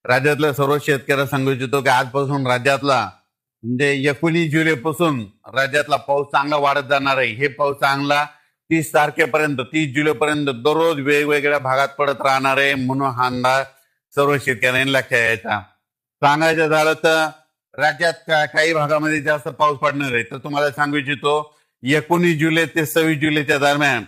राज्यातल्या सर्व शेतकऱ्यांना सांगू इच्छितो की आजपासून राज्यातला म्हणजे 19 जुलैपासून राज्यातला पाऊस चांगला वाढत जाणार आहे. हे पाऊस चांगला 30 तारखेपर्यंत 30 जुलैपर्यंत दररोज वेगवेगळ्या भागात पडत राहणार आहे, म्हणून हा अंदाज सर्व शेतकऱ्यांनी लक्षात घ्यायचा. सांगायचं झालं तर राज्यात काही भागामध्ये जास्त पाऊस पडणार आहे. तर तुम्हाला सांगू इच्छितो 19 जुलै ते 26 जुलैच्या दरम्यान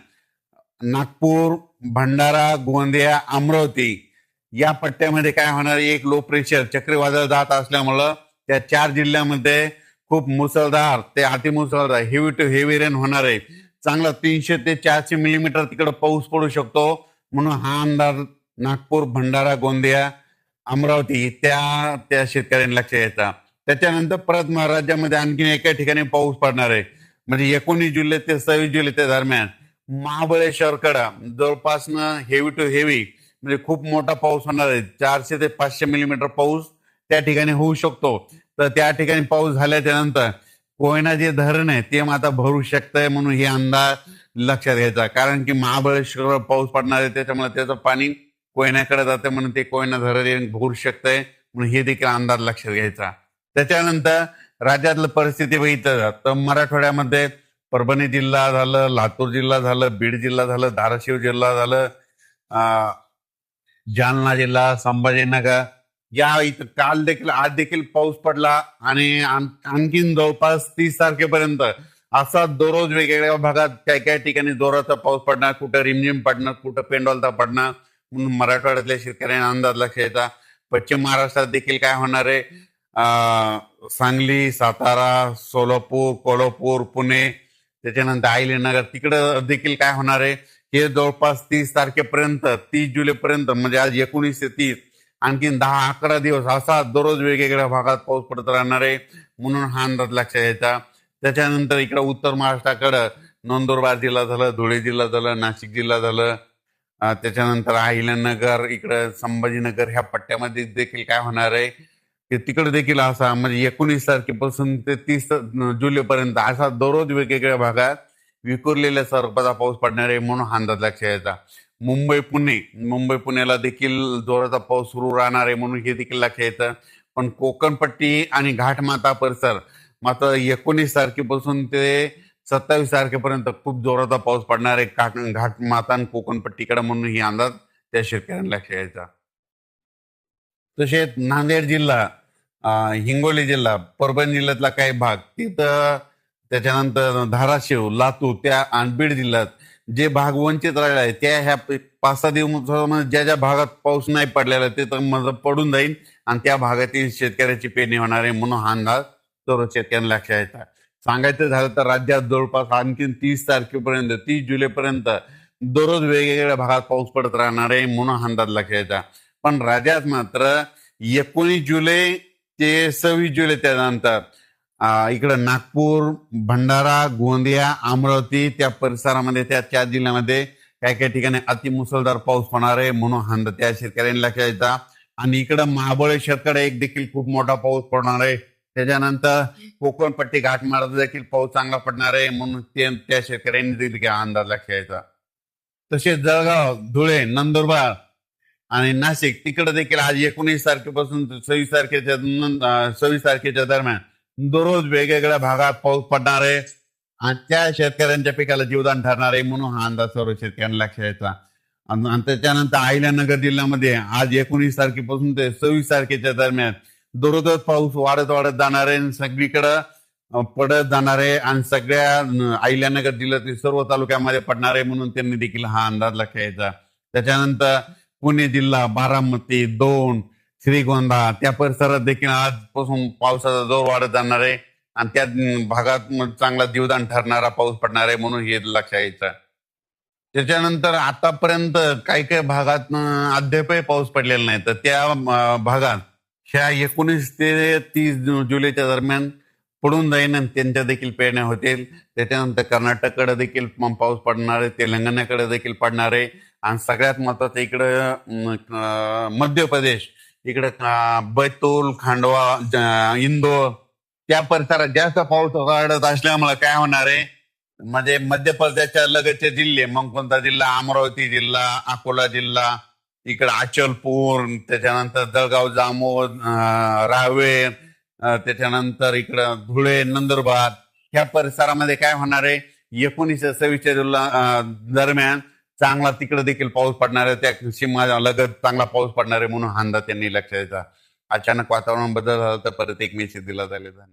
नागपूर, भंडारा, गोंदिया, अमरावती या पट्ट्यामध्ये काय होणार, एक लो प्रेशर चक्रीवादळ जात असल्यामुळं त्या 4 जिल्ह्यामध्ये खूप मुसळधार ते अतिमुसळधार हेवी टू हेवी रेन होणार आहे. चांगला 300 ते 400 मिलीमीटर तिकडे पाऊस पडू शकतो, म्हणून हा अंदाज नागपूर, भंडारा, गोंदिया, अमरावती त्या त्या शेतकऱ्यांनी लक्ष द्यायचा. त्याच्यानंतर परत राज्यामध्ये आणखी एका ठिकाणी पाऊस पडणार आहे, म्हणजे 19 जुलै ते 26 जुलैच्या दरम्यान महाबळेश्वरकडे जवळपास हेवी टू हेवी म्हणजे खूप मोठा पाऊस होणार आहे. 400 ते 500 मिलीमीटर पाऊस त्या ठिकाणी होऊ शकतो. तर त्या ठिकाणी पाऊस झाल्याच्या नंतर कोयना जे धरण आहे ते आता भरू शकतंय, म्हणून हे अंदाज लक्षात घ्यायचा. कारण की महाबळेश्वर पाऊस पडणार आहे, त्याच्यामुळे त्याचं पाणी कोयनाकडे जाते, म्हणून ते कोयना धरण भरू शकतंय, म्हणून हे देखील अंदाज लक्षात घ्यायचा. त्याच्यानंतर राज्यातलं परिस्थिती बघितलं तर मराठवाड्यामध्ये परभणी जिल्हा झालं, लातूर जिल्हा झालं, बीड जिल्हा झालं, धाराशिव जिल्हा झालं, जालना जिल्हा, संभाजीनगर या इथं काल देखील आज देखील पाऊस पडला आणि आणखीन जवळपास 30 तारखेपर्यंत असा दररोज वेगवेगळ्या भागात काही काही ठिकाणी जोराचा पाऊस पडणार, कुठं रिमझिम पडणार, कुठं पेंडॉलता पडणार, म्हणून मराठवाड्यातल्या शेतकऱ्यांना अंदाज लक्षात यायचा. पश्चिम महाराष्ट्रात देखील काय होणार आहे, सांगली, सातारा, सोलापूर, कोल्हापूर, पुणे, त्याच्यानंतर अहिल्यानगर तिकडं देखील काय होणार आहे, हे जवळपास 30 तारखेपर्यंत 30 जुलैपर्यंत म्हणजे आज 19 ते 30 आणखीन 10-11 दिवस असा दररोज वेगवेगळ्या भागात पाऊस पडत राहणार आहे, म्हणून हा अंदाज लक्षात यायचा. त्याच्यानंतर इकडं उत्तर महाराष्ट्राकडं नंदुरबार जिल्हा झालं, धुळे जिल्हा झालं, नाशिक जिल्हा झालं, त्याच्यानंतर अहिल्यानगर, इकडं संभाजीनगर ह्या पट्ट्यामध्ये देखील काय होणार आहे की तिकडे देखील असा म्हणजे 19 तारखेपासून ते 30 जुलैपर्यंत असा दररोज वेगवेगळ्या भागात विखुरलेल्या स्वरूपाचा पाऊस पडणार आहे, म्हणून हा अंदाज लक्षात यायचा. मुंबई पुण्याला देखील जोराचा पाऊस सुरू राहणार आहे, म्हणून हे देखील लक्षात येतं. पण कोकणपट्टी आणि घाटमाता परिसर मात्र 19 तारखेपासून ते 27 तारखेपर्यंत खूप जोराचा पाऊस पडणार आहे घाटमाता आणि कोकणपट्टीकडे, म्हणून ही अंदाज त्या शेतकऱ्यांना लक्षात यायचा. तसेच नांदेड जिल्हा, हिंगोली जिल्हा, परभणी जिल्ह्यातला काही भाग तिथं, त्याच्यानंतर धाराशिव, लातूर त्या आणि बीड जिल्ह्यात जे भाग वंचित राहिले आहेत त्या ह्या 5-6 दिवस ज्या ज्या भागात पाऊस नाही पडलेला ते तर पडून जाईल आणि त्या भागातील शेतकऱ्याची पेरणी होणार आहे, म्हणून हा अंदाज सर्व शेतकऱ्यांना लक्षात यायचा. सांगायचं झालं तर राज्यात जवळपास आणखीन 30 तारखेपर्यंत 30 जुलैपर्यंत दररोज वेगवेगळ्या भागात पाऊस पडत राहणार आहे, म्हणून हा अंदाज लक्षात यायचा. पण राज्यात मात्र 19 जुलै ते 26 जुलै त्यानंतर इकडं नागपूर, भंडारा, गोंदिया, अमरावती त्या परिसरामध्ये त्या 4 जिल्ह्यामध्ये काही काही ठिकाणी अतिमुसळधार पाऊस होणार आहे, म्हणून हा अंदाज त्या शेतकऱ्यांनी लक्षात यायचा. आणि इकडं महाबळेश्वरकडे एक देखील खूप मोठा पाऊस पडणार आहे. त्याच्यानंतर कोकणपट्टी घाटमाळात देखील पाऊस चांगला पडणार आहे, म्हणून त्या शेतकऱ्यांनी देखील अंदाज लक्षात यायचा. तसेच जळगाव, धुळे, नंदुरबार आणि नाशिक तिकडे देखील आज 19 तारखेपासून 26 तारखेच्या दरम्यान दररोज वेगवेगळ्या भागात पाऊस पडणार आहे आणि त्या शेतकऱ्यांच्या पिकाला जीवदान ठरणार आहे, म्हणून हा अंदाज सर्व शेतकऱ्यांना लक्षात यायचा. आणि त्याच्यानंतर अहिल्यानगर जिल्ह्यामध्ये आज 19 तारखेपासून ते 26 तारखेच्या दरम्यान दररोज पाऊस वाढत वाढत जाणार आहे, सगळीकडं पडत जाणार आहे आणि सगळ्या अहिल्यानगर जिल्ह्यातील सर्व तालुक्यामध्ये पडणार आहे, म्हणून त्यांनी देखील हा अंदाज लक्षात यायचा. त्याच्यानंतर पुणे जिल्हा, बारामती, दौंड, श्रीगोंदा त्या परिसरात देखील आजपासून पावसाचा जोर वाढत जाणार आहे आणि त्या भागात चांगला जीवदान ठरणारा पाऊस पडणार आहे, म्हणून हे लक्षात यायचं. त्याच्यानंतर आतापर्यंत काही काही भागात अद्यापही पाऊस पडलेला नाही, तर त्या भागात ह्या 19 ते 30 जुलैच्या दरम्यान पडून जाईन आणि त्यांच्या देखील पेरण्या होतील. त्याच्यानंतर कर्नाटककडे देखील पाऊस पडणार आहे, तेलंगणाकडे देखील पडणार आहे आणि सगळ्यात महत्वाचं इकडं मध्य प्रदेश, इकडे बैतूल, खांडवा, इंदोर त्या परिसरात जास्त पाऊस वाढत असल्यामुळे काय होणार आहे, म्हणजे मध्य प्रदेशच्या लगतचे जिल्हे मग कोणता जिल्हा, अमरावती जिल्हा, अकोला जिल्हा, इकडे अचलपूर, त्याच्यानंतर जळगाव जामोद, राहावे, त्याच्यानंतर इकडं धुळे, नंदुरबार ह्या परिसरामध्ये काय होणार आहे, 19-26 दरम्यान चांगला तिकडे देखील पाऊस पडणार आहे, त्या सीमा लगत चांगला पाऊस पडणार आहे म्हणून हा अंदाज त्यांनी लक्षात द्यायचा. अचानक वातावरण बदल झाला तर परत एक मेसेज दिला जाईल. धन्यवाद.